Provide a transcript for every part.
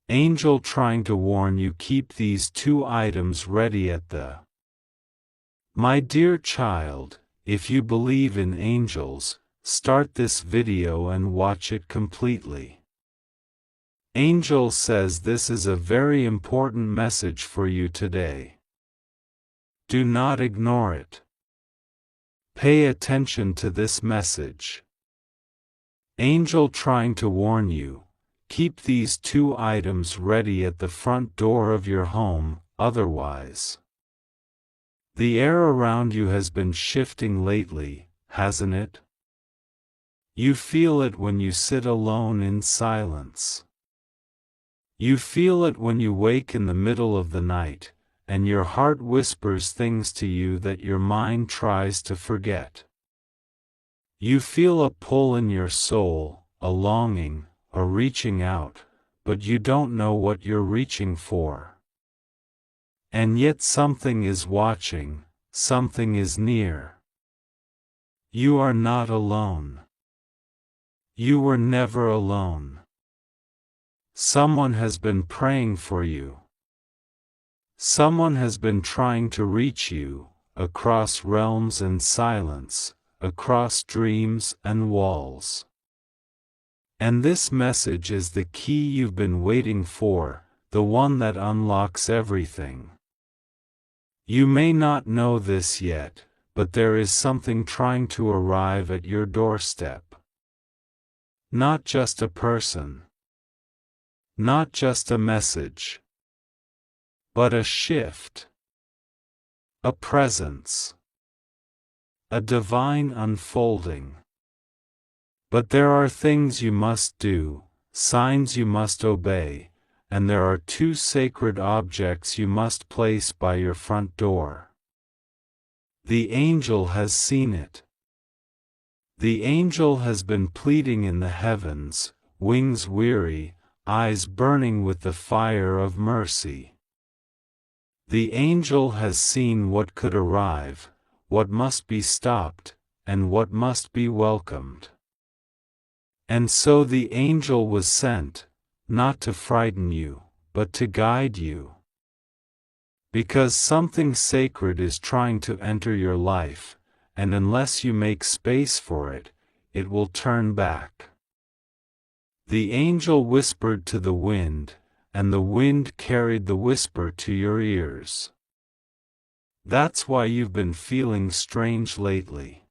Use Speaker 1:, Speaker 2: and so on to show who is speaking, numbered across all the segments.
Speaker 1: Angel trying to warn you, keep these 2 items ready at the. My dear child, if you believe in angels, start this video and watch it completely. Angel says this is a very important message for you today. Do not ignore it. Pay attention to this message. Angel trying to warn you, keep these 2 items ready at the front door of your home, otherwise. The air around you has been shifting lately, hasn't it? You feel it when you sit alone in silence. You feel it when you wake in the middle of the night, and your heart whispers things to you that your mind tries to forget. You feel a pull in your soul, a longing, a reaching out, but you don't know what you're reaching for. And yet something is watching, something is near. You are not alone. You were never alone. Someone has been praying for you. Someone has been trying to reach you, across realms and silence, across dreams and walls. And this message is the key you've been waiting for, the one that unlocks everything. You may not know this yet, but there is something trying to arrive at your doorstep. Not just a person. Not just a message. But a shift. A presence. A divine unfolding. But there are things you must do, signs you must obey, and there are 2 sacred objects you must place by your front door. The angel has seen it. The angel has been pleading in the heavens, wings weary, eyes burning with the fire of mercy. The angel has seen what could arrive, what must be stopped, and what must be welcomed. And so the angel was sent, not to frighten you, but to guide you. Because something sacred is trying to enter your life, and unless you make space for it, it will turn back. The angel whispered to the wind, and the wind carried the whisper to your ears. That's why you've been feeling strange lately.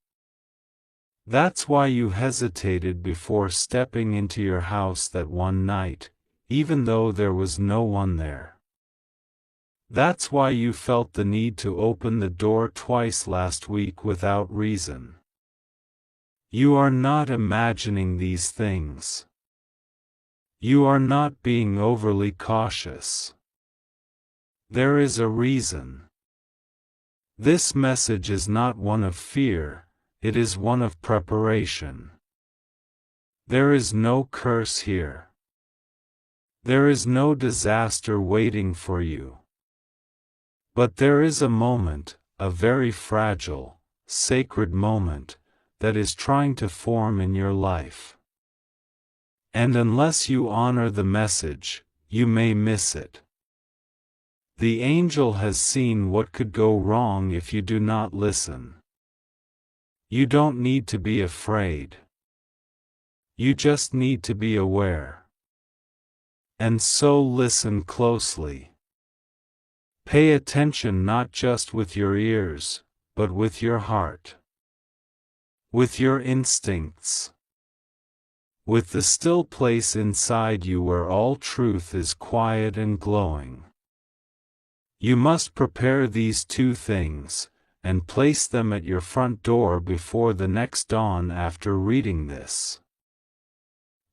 Speaker 1: That's why you hesitated before stepping into your house that one night, even though there was no one there. That's why you felt the need to open the door twice last week without reason. You are not imagining these things. You are not being overly cautious. There is a reason. This message is not one of fear, it is one of preparation. There is no curse here. There is no disaster waiting for you. But there is a moment, a very fragile, sacred moment, that is trying to form in your life. And unless you honor the message, you may miss it. The angel has seen what could go wrong if you do not listen. You don't need to be afraid. You just need to be aware. And so listen closely. Pay attention not just with your ears, but with your heart. With your instincts. With the still place inside you where all truth is quiet and glowing. You must prepare these 2 things, and place them at your front door before the next dawn after reading this.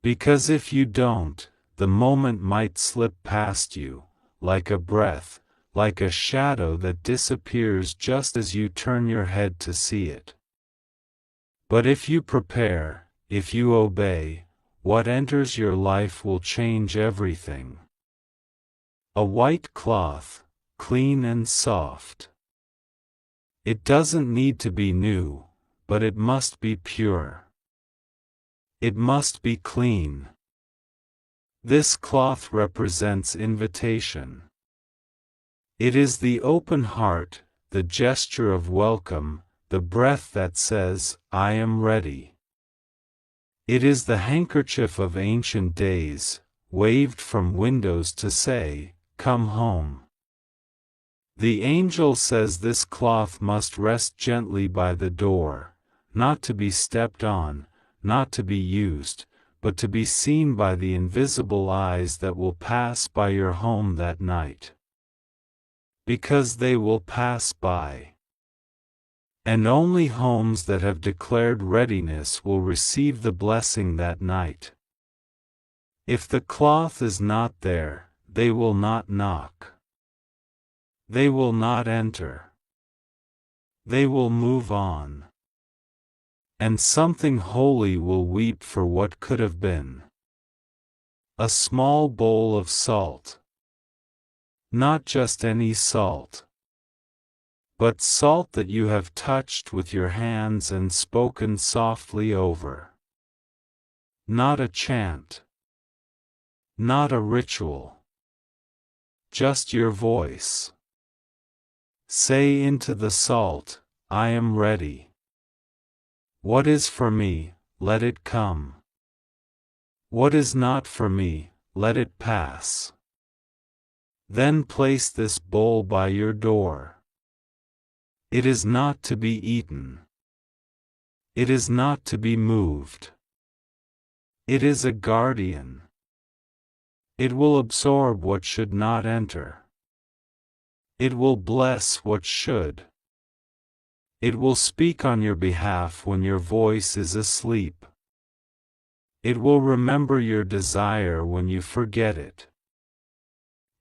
Speaker 1: Because if you don't, the moment might slip past you, like a breath, like a shadow that disappears just as you turn your head to see it. But if you prepare, if you obey, what enters your life will change everything. A white cloth, clean and soft. It doesn't need to be new, but it must be pure. It must be clean. This cloth represents invitation. It is the open heart, the gesture of welcome, the breath that says, "I am ready." It is the handkerchief of ancient days, waved from windows to say, "Come home." The angel says this cloth must rest gently by the door, not to be stepped on, not to be used, but to be seen by the invisible eyes that will pass by your home that night. Because they will pass by. And only homes that have declared readiness will receive the blessing that night. If the cloth is not there, they will not knock. They will not enter. They will move on. And something holy will weep for what could have been. A small bowl of salt. Not just any salt, but salt that you have touched with your hands and spoken softly over. Not a chant. Not a ritual. Just your voice. Say into the salt, "I am ready. What is for me, let it come. What is not for me, let it pass." Then place this bowl by your door. It is not to be eaten. It is not to be moved. It is a guardian. It will absorb what should not enter. It will bless what should. It will speak on your behalf when your voice is asleep. It will remember your desire when you forget it.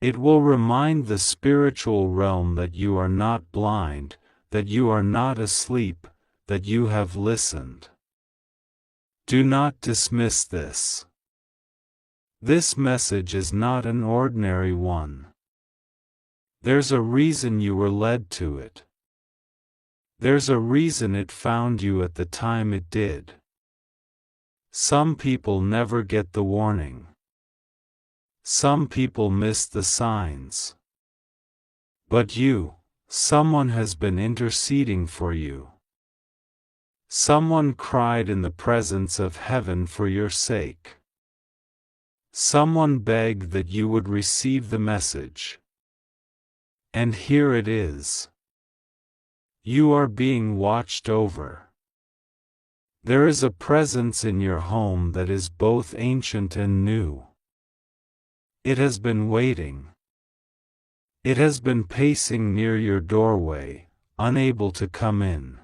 Speaker 1: It will remind the spiritual realm that you are not blind, that you are not asleep, that you have listened. Do not dismiss this. This message is not an ordinary one. There's a reason you were led to it. There's a reason it found you at the time it did. Some people never get the warning. Some people miss the signs. But you, someone has been interceding for you. Someone cried in the presence of heaven for your sake. Someone begged that you would receive the message. And here it is. You are being watched over. There is a presence in your home that is both ancient and new. It has been waiting. It has been pacing near your doorway, unable to come in.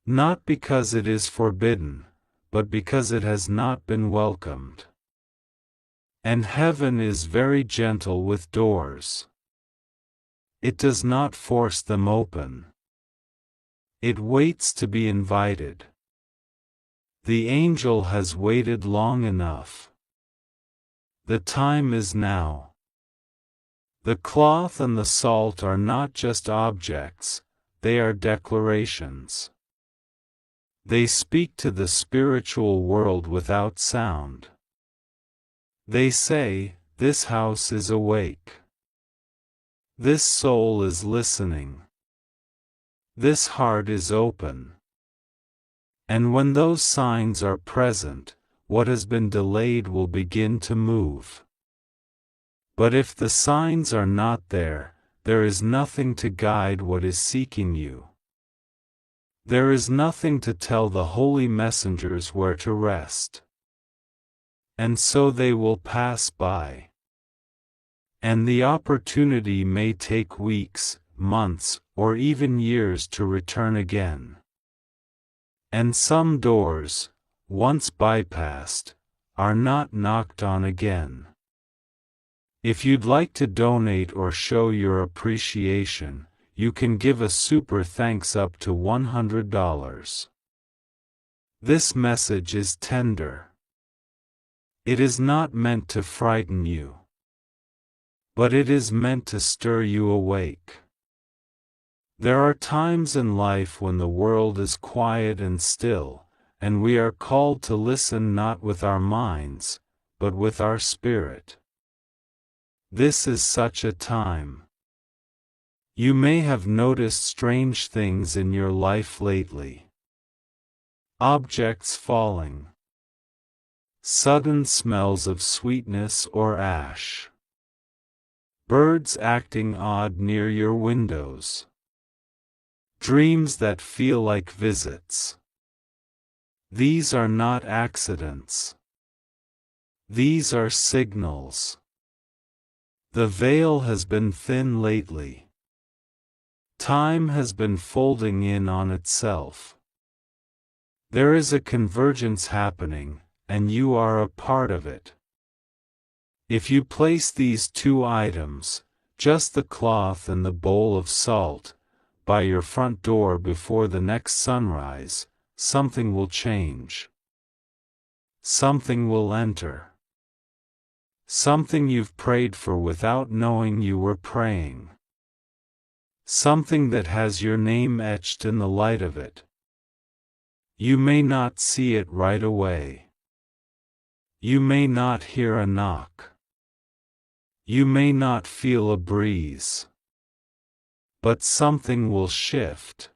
Speaker 1: Not because it is forbidden, but because it has not been welcomed. And heaven is very gentle with doors. It does not force them open. It waits to be invited. The angel has waited long enough. The time is now. The cloth and the salt are not just objects, they are declarations. They speak to the spiritual world without sound. They say, "This house is awake. This soul is listening. This heart is open." And when those signs are present, what has been delayed will begin to move. But if the signs are not there, there is nothing to guide what is seeking you. There is nothing to tell the holy messengers where to rest. And so they will pass by. And the opportunity may take weeks, months, or even years to return again. And some doors, once bypassed, are not knocked on again. If you'd like to donate or show your appreciation, you can give a super thanks up to $100. This message is tender. It is not meant to frighten you, but it is meant to stir you awake. There are times in life when the world is quiet and still, and we are called to listen not with our minds, but with our spirit. This is such a time. You may have noticed strange things in your life lately. Objects falling. Sudden smells of sweetness or ash. Birds acting odd near your windows. Dreams that feel like visits. These are not accidents. These are signals. The veil has been thin lately. Time has been folding in on itself. There is a convergence happening, and you are a part of it. If you place these two items, just the cloth and the bowl of salt, by your front door before the next sunrise, something will change. Something will enter. Something you've prayed for without knowing you were praying. Something that has your name etched in the light of it. You may not see it right away. You may not hear a knock. You may not feel a breeze. But something will shift.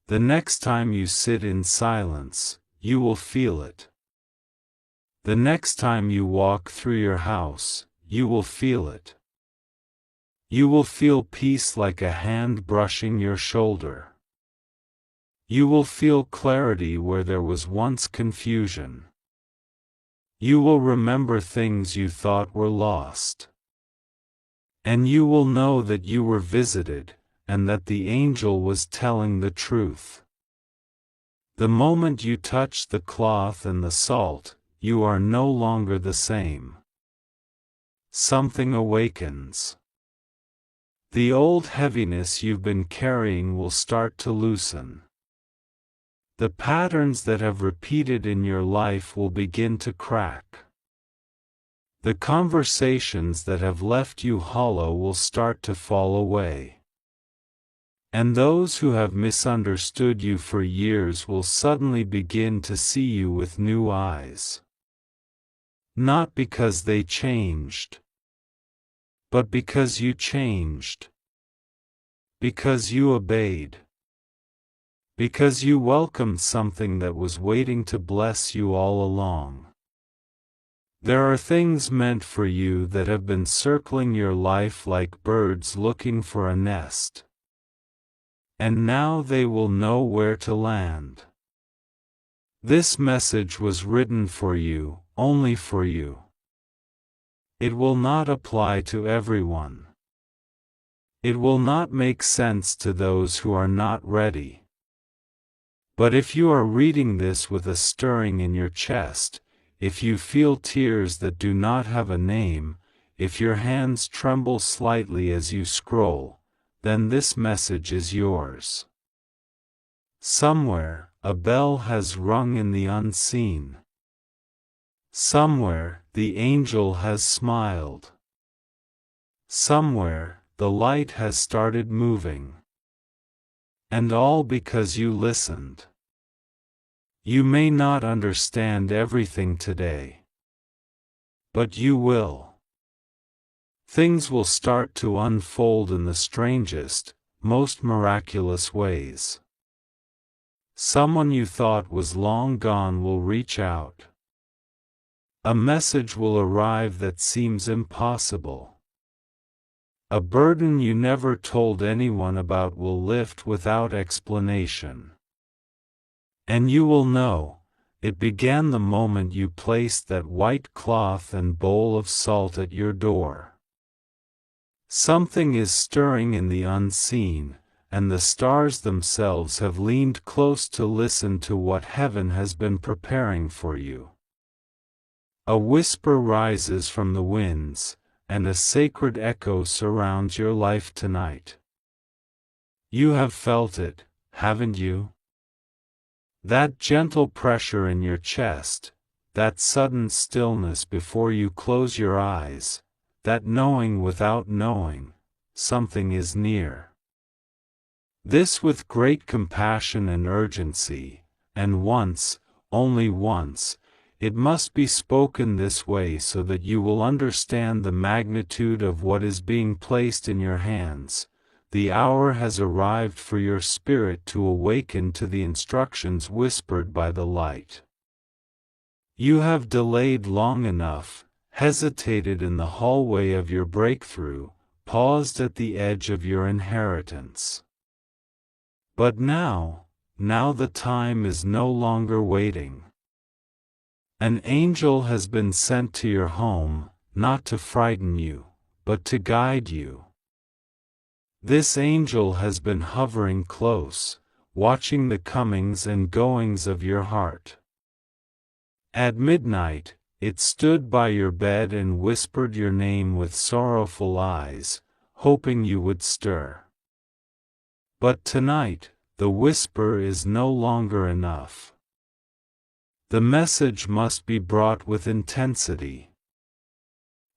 Speaker 1: The next time you sit in silence, you will feel it. The next time you walk through your house, you will feel it. You will feel peace like a hand brushing your shoulder. You will feel clarity where there was once confusion. You will remember things you thought were lost. And you will know that you were visited, and that the angel was telling the truth. The moment you touch the cloth and the salt, you are no longer the same. Something awakens. The old heaviness you've been carrying will start to loosen. The patterns that have repeated in your life will begin to crack. The conversations that have left you hollow will start to fall away. And those who have misunderstood you for years will suddenly begin to see you with new eyes. Not because they changed, but because you changed. Because you obeyed. Because you welcomed something that was waiting to bless you all along. There are things meant for you that have been circling your life like birds looking for a nest. And now they will know where to land. This message was written for you, only for you. It will not apply to everyone. It will not make sense to those who are not ready. But if you are reading this with a stirring in your chest, if you feel tears that do not have a name, if your hands tremble slightly as you scroll, then this message is yours. Somewhere, a bell has rung in the unseen. Somewhere, the angel has smiled. Somewhere, the light has started moving. And all because you listened. You may not understand everything today. But you will. Things will start to unfold in the strangest, most miraculous ways. Someone you thought was long gone will reach out. A message will arrive that seems impossible. A burden you never told anyone about will lift without explanation. And you will know, it began the moment you placed that white cloth and bowl of salt at your door. Something is stirring in the unseen, and the stars themselves have leaned close to listen to what heaven has been preparing for you. A whisper rises from the winds, and a sacred echo surrounds your life tonight. You have felt it, haven't you? That gentle pressure in your chest, that sudden stillness before you close your eyes, that knowing without knowing, something is near. This with great compassion and urgency, and once, only once, It must be spoken this way so that you will understand the magnitude of what is being placed in your hands. The hour has arrived for your spirit to awaken to the instructions whispered by the light. You have delayed long enough, hesitated in the hallway of your breakthrough, paused at the edge of your inheritance. But now the time is no longer waiting. An angel has been sent to your home, not to frighten you, but to guide you. This angel has been hovering close, watching the comings and goings of your heart. At midnight, it stood by your bed and whispered your name with sorrowful eyes, hoping you would stir. But tonight, the whisper is no longer enough. The message must be brought with intensity.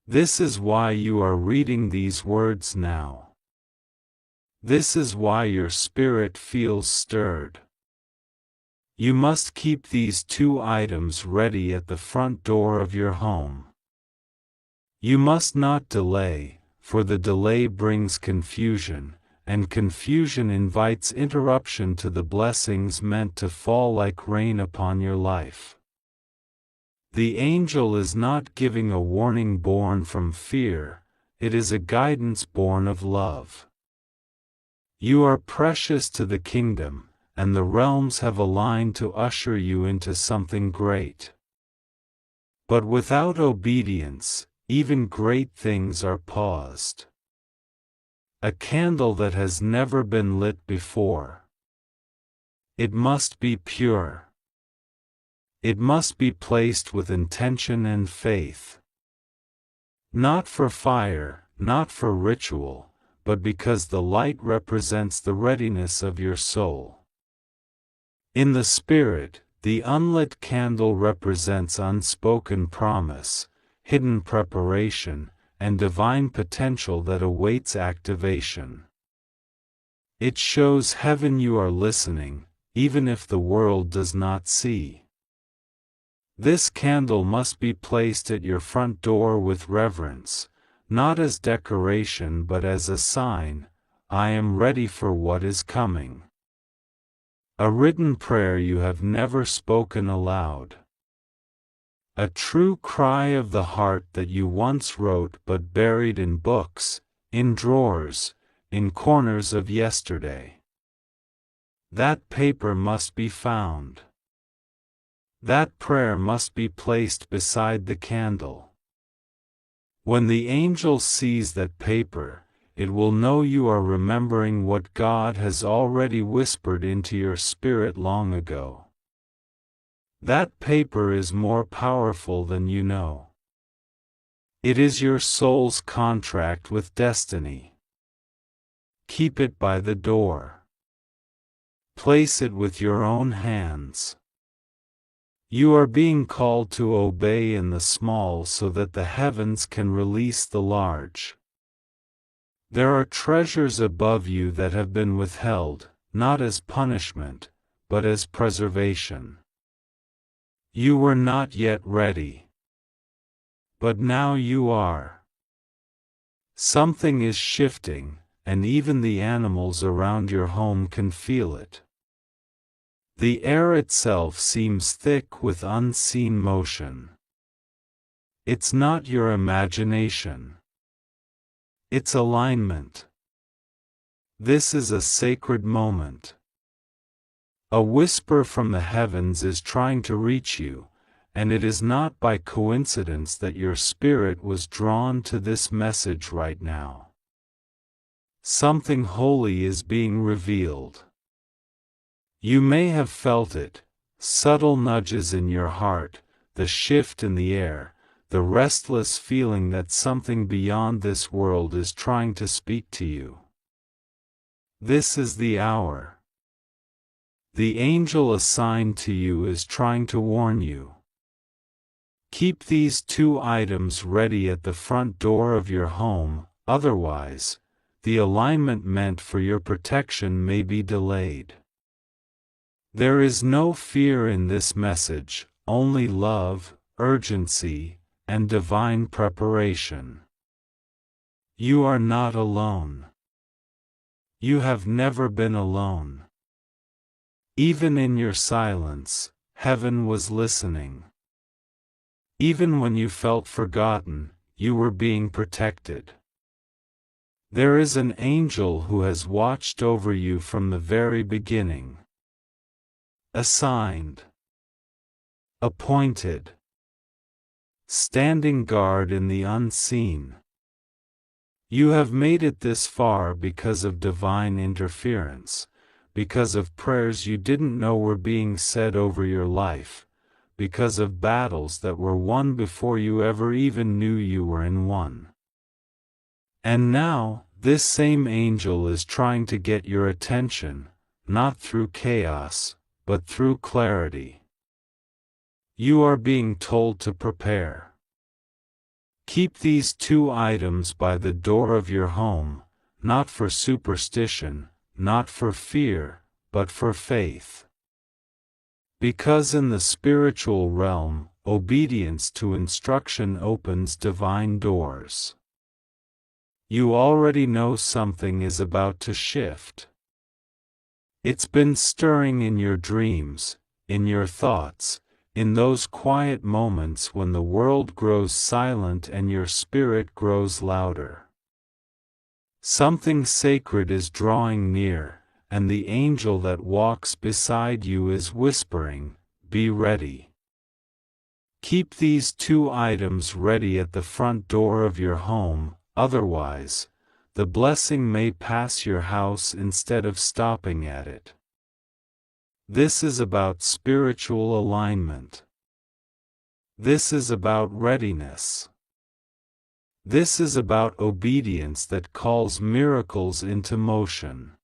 Speaker 1: This is why you are reading these words now. This is why your spirit feels stirred. You must keep these 2 items ready at the front door of your home. You must not delay, for the delay brings confusion, and confusion invites interruption to the blessings meant to fall like rain upon your life. The angel is not giving a warning born from fear, it is a guidance born of love. You are precious to the kingdom, and the realms have aligned to usher you into something great. But without obedience, even great things are paused. A candle that has never been lit before. It must be pure. It must be placed with intention and faith. Not for fire, not for ritual, but because the light represents the readiness of your soul. In the Spirit, the unlit candle represents unspoken promise, hidden preparation, and divine potential that awaits activation. It shows heaven you are listening, even if the world does not see. This candle must be placed at your front door with reverence, not as decoration but as a sign, I am ready for what is coming. A written prayer you have never spoken aloud. A true cry of the heart that you once wrote but buried in books, in drawers, in corners of yesterday. That paper must be found. That prayer must be placed beside the candle. When the angel sees that paper, it will know you are remembering what God has already whispered into your spirit long ago. That paper is more powerful than you know. It is your soul's contract with destiny. Keep it by the door. Place it with your own hands. You are being called to obey in the small so that the heavens can release the large. There are treasures above you that have been withheld, not as punishment, but as preservation. You were not yet ready. But now you are. Something is shifting, and even the animals around your home can feel it. The air itself seems thick with unseen motion. It's not your imagination. It's alignment. This is a sacred moment. A whisper from the heavens is trying to reach you, and it is not by coincidence that your spirit was drawn to this message right now. Something holy is being revealed. You may have felt it, subtle nudges in your heart, the shift in the air, the restless feeling that something beyond this world is trying to speak to you. This is the hour. The angel assigned to you is trying to warn you. Keep these 2 items ready at the front door of your home, otherwise, the alignment meant for your protection may be delayed. There is no fear in this message, only love, urgency, and divine preparation. You are not alone. You have never been alone. Even in your silence, heaven was listening. Even when you felt forgotten, you were being protected. There is an angel who has watched over you from the very beginning. Assigned. Appointed. Standing guard in the unseen. You have made it this far because of divine interference, because of prayers you didn't know were being said over your life, because of battles that were won before you ever even knew you were in one. And now, this same angel is trying to get your attention, not through chaos, but through clarity. You are being told to prepare. Keep these 2 items by the door of your home, not for superstition, not for fear, but for faith. Because in the spiritual realm, obedience to instruction opens divine doors. You already know something is about to shift. It's been stirring in your dreams, in your thoughts, in those quiet moments when the world grows silent and your spirit grows louder. Something sacred is drawing near, and the angel that walks beside you is whispering, "Be ready." Keep these 2 items ready at the front door of your home, otherwise, the blessing may pass your house instead of stopping at it. This is about spiritual alignment. This is about readiness. This is about obedience that calls miracles into motion.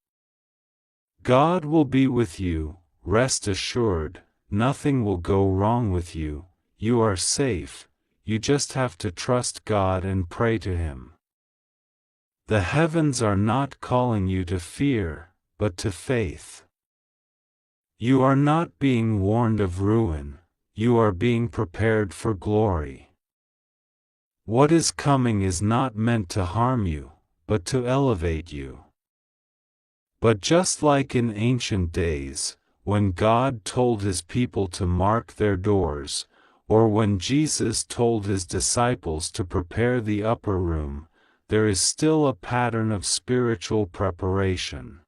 Speaker 1: God will be with you, rest assured, nothing will go wrong with you, you are safe, you just have to trust God and pray to Him. The heavens are not calling you to fear, but to faith. You are not being warned of ruin, you are being prepared for glory. What is coming is not meant to harm you, but to elevate you. But just like in ancient days, when God told His people to mark their doors, or when Jesus told His disciples to prepare the upper room, there is still a pattern of spiritual preparation.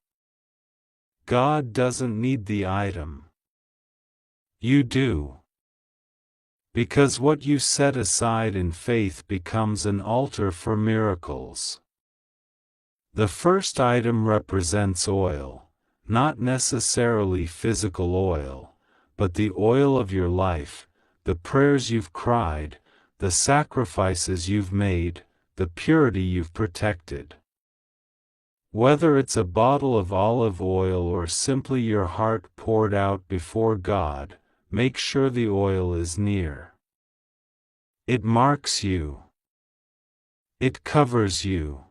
Speaker 1: God doesn't need the item. You do. Because what you set aside in faith becomes an altar for miracles. The first item represents oil, not necessarily physical oil, but the oil of your life, the prayers you've cried, the sacrifices you've made, the purity you've protected. Whether it's a bottle of olive oil or simply your heart poured out before God, make sure the oil is near. It marks you. It covers you.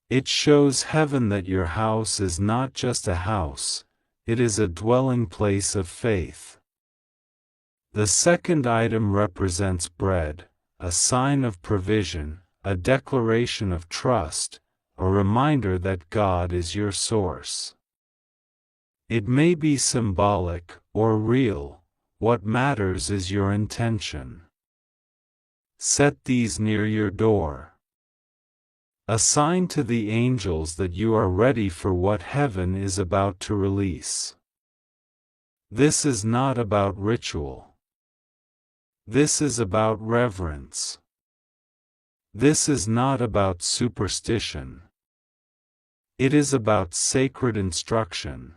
Speaker 1: It shows heaven that your house is not just a house, it is a dwelling place of faith. The second item represents bread, a sign of provision, a declaration of trust, a reminder that God is your source. It may be symbolic or real, what matters is your intention. Set these near your door. A sign to the angels that you are ready for what heaven is about to release. This is not about ritual. This is about reverence. This is not about superstition. It is about sacred instruction.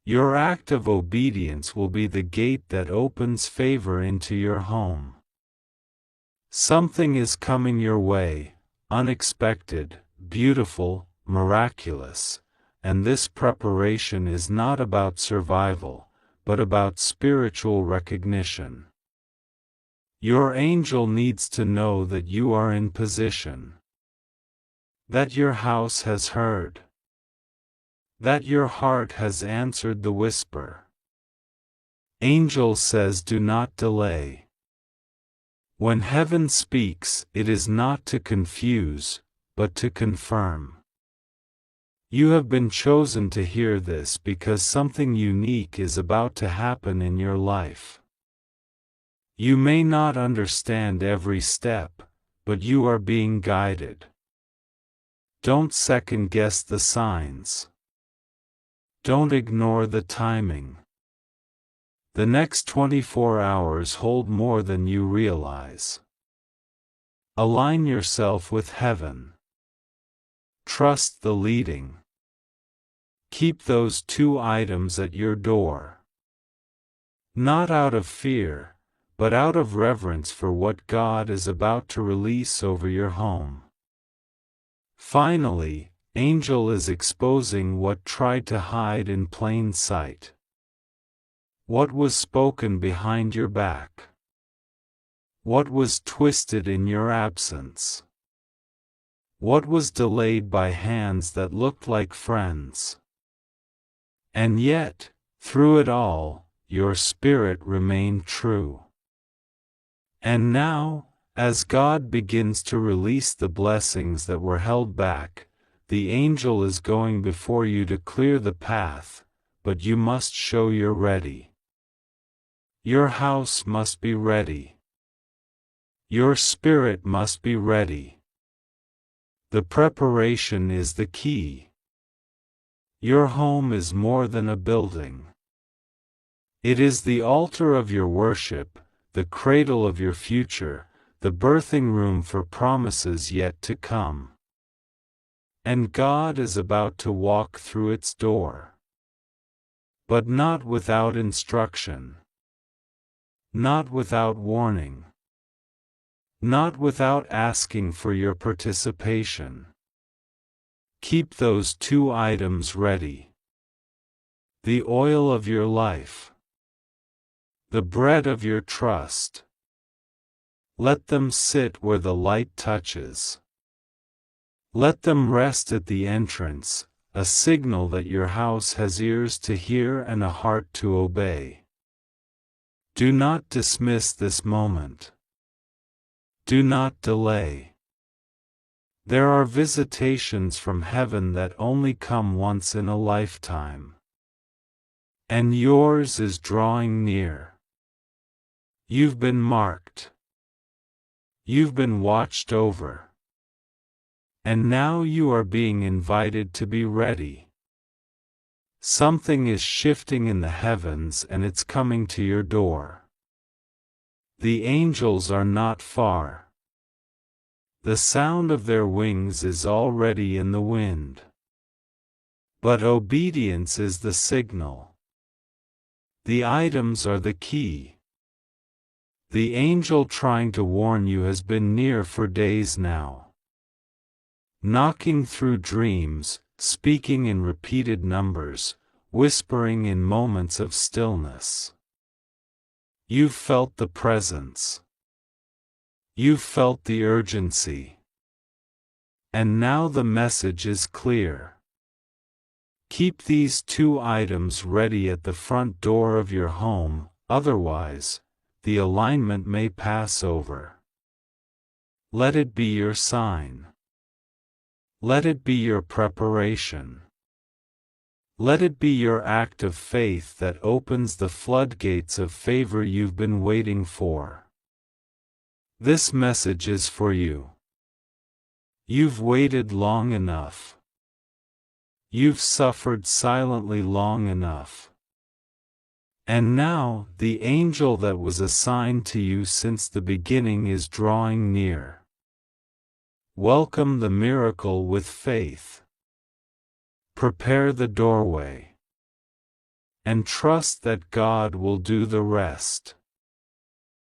Speaker 1: Your act of obedience will be the gate that opens favor into your home. Something is coming your way, unexpected, beautiful, miraculous, and this preparation is not about survival, but about spiritual recognition. Your angel needs to know that you are in position. That your house has heard. That your heart has answered the whisper. Angel says do not delay. When heaven speaks, it is not to confuse, but to confirm. You have been chosen to hear this because something unique is about to happen in your life. You may not understand every step, but you are being guided. Don't second-guess the signs. Don't ignore the timing. The next 24 hours hold more than you realize. Align yourself with heaven. Trust the leading. Keep those 2 items at your door. Not out of fear, but out of reverence for what God is about to release over your home. Finally, Angel is exposing what tried to hide in plain sight. What was spoken behind your back? What was twisted in your absence? What was delayed by hands that looked like friends? And yet, through it all, your spirit remained true. And now, as God begins to release the blessings that were held back, the angel is going before you to clear the path, but you must show you're ready. Your house must be ready. Your spirit must be ready. The preparation is the key. Your home is more than a building. It is the altar of your worship, the cradle of your future, the birthing room for promises yet to come. And God is about to walk through its door. But not without instruction. Not without warning. Not without asking for your participation. Keep those 2 items ready. The oil of your life. The bread of your trust. Let them sit where the light touches. Let them rest at the entrance, a signal that your house has ears to hear and a heart to obey. Do not dismiss this moment. Do not delay. There are visitations from heaven that only come once in a lifetime. And yours is drawing near. You've been marked. You've been watched over. And now you are being invited to be ready. Something is shifting in the heavens and it's coming to your door. The angels are not far. The sound of their wings is already in the wind. But obedience is the signal. The items are the key. The angel trying to warn you has been near for days now. Knocking through dreams, speaking in repeated numbers, whispering in moments of stillness. You've felt the presence. You've felt the urgency. And now the message is clear. Keep these 2 items ready at the front door of your home, otherwise, the alignment may pass over. Let it be your sign. Let it be your preparation. Let it be your act of faith that opens the floodgates of favor you've been waiting for. This message is for you. You've waited long enough. You've suffered silently long enough. And now, the angel that was assigned to you since the beginning is drawing near. Welcome the miracle with faith. Prepare the doorway. And trust that God will do the rest.